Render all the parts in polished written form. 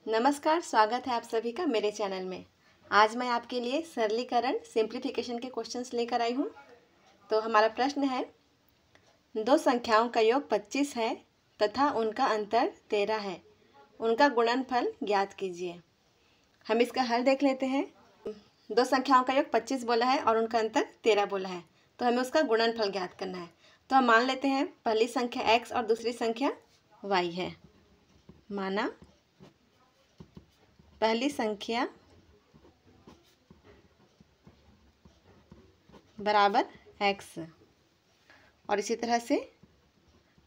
नमस्कार, स्वागत है आप सभी का मेरे चैनल में। आज मैं आपके लिए सरलीकरण सिंप्लीफिकेशन के क्वेश्चंस लेकर आई हूँ। तो हमारा प्रश्न है, दो संख्याओं का योग 25 है तथा उनका अंतर 13 है, उनका गुणनफल ज्ञात कीजिए। हम इसका हल देख लेते हैं। दो संख्याओं का योग 25 बोला है और उनका अंतर 13 बोला है, तो हमें उसका गुणनफल ज्ञात करना है। तो हम मान लेते हैं पहली संख्या x और दूसरी संख्या y है। माना पहली संख्या बराबर x और इसी तरह से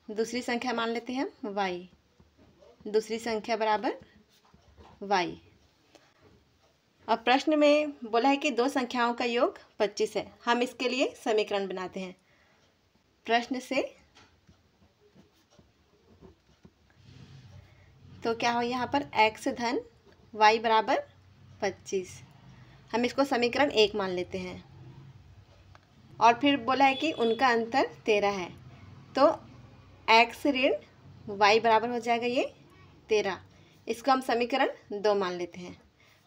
दूसरी संख्या मान लेते हैं हम y, दूसरी संख्या बराबर y। अब प्रश्न में बोला है कि दो संख्याओं का योग 25 है। हम इसके लिए समीकरण बनाते हैं। प्रश्न से तो क्या हो, यहाँ पर x धन y बराबर 25, हम इसको समीकरण 1 मान लेते हैं। और फिर बोला है कि उनका अंतर 13 है, तो x ऋण y बराबर हो जाएगा ये 13। इसको हम समीकरण 2 मान लेते हैं।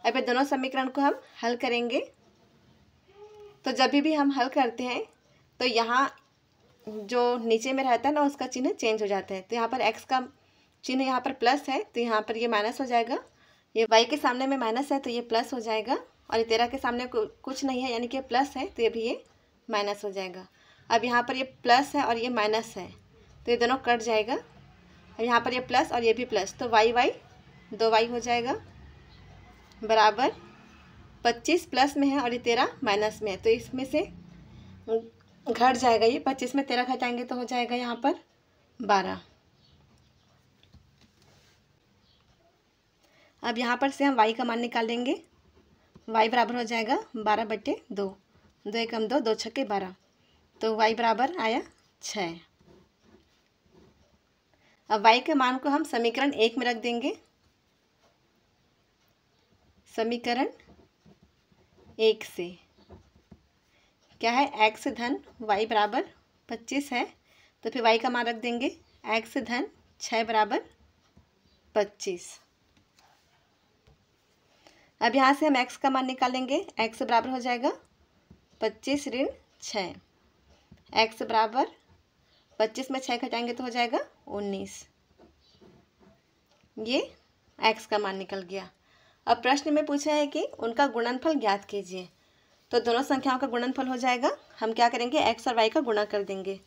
अब ये दोनों समीकरण को हम हल करेंगे। तो जब भी हम हल करते हैं तो यहाँ जो नीचे में रहता है ना, उसका चिन्ह चेंज हो जाता है। तो यहाँ पर x का चिन्ह यहाँ पर प्लस है, तो यहाँ पर ये माइनस हो जाएगा। ये y के सामने में माइनस है तो ये प्लस हो जाएगा, और ये 13 के सामने कुछ नहीं है यानी कि प्लस है, तो ये भी ये माइनस हो जाएगा। अब यहाँ पर ये प्लस है और ये माइनस है, तो ये दोनों कट जाएगा। और यहाँ पर ये प्लस और ये भी प्लस, तो y 2y हो जाएगा बराबर 25 प्लस में है और ये 13 माइनस में है, तो इसमें से घट जाएगा। ये 25 में 13 घटाएंगे तो हो जाएगा यहाँ पर 12। अब यहाँ पर से हम y का मान निकाल देंगे। y बराबर हो जाएगा 12/2, 2 एकम 2, 2 छक्के 12, तो y बराबर आया 6। अब y के मान को हम समीकरण 1 में रख देंगे। समीकरण 1 से क्या है, x धन y बराबर 25 है, तो फिर y का मान रख देंगे x धन 6 बराबर 25। अब यहाँ से हम x का मान निकालेंगे। x बराबर हो जाएगा 25 ऋण 6, x बराबर 25 में 6 घटाएंगे तो हो जाएगा 19। ये x का मान निकल गया। अब प्रश्न में पूछा है कि उनका गुणनफल ज्ञात कीजिए। तो दोनों संख्याओं का गुणनफल हो जाएगा। हम क्या करेंगे, x और y का गुणा कर देंगे।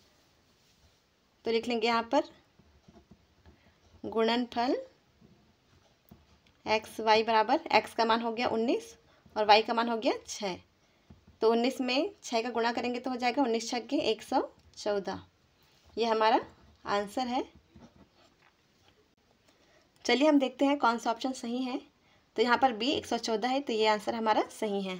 तो लिख लेंगे यहाँ पर गुणनफल x y बराबर, x का मान हो गया 19 और y का मान हो गया 6, तो 19 में 6 का गुणा करेंगे तो हो जाएगा 19 छक्के 114। ये हमारा आंसर है। चलिए हम देखते हैं कौन सा ऑप्शन सही है। तो यहाँ पर B 114 है, तो ये आंसर हमारा सही है।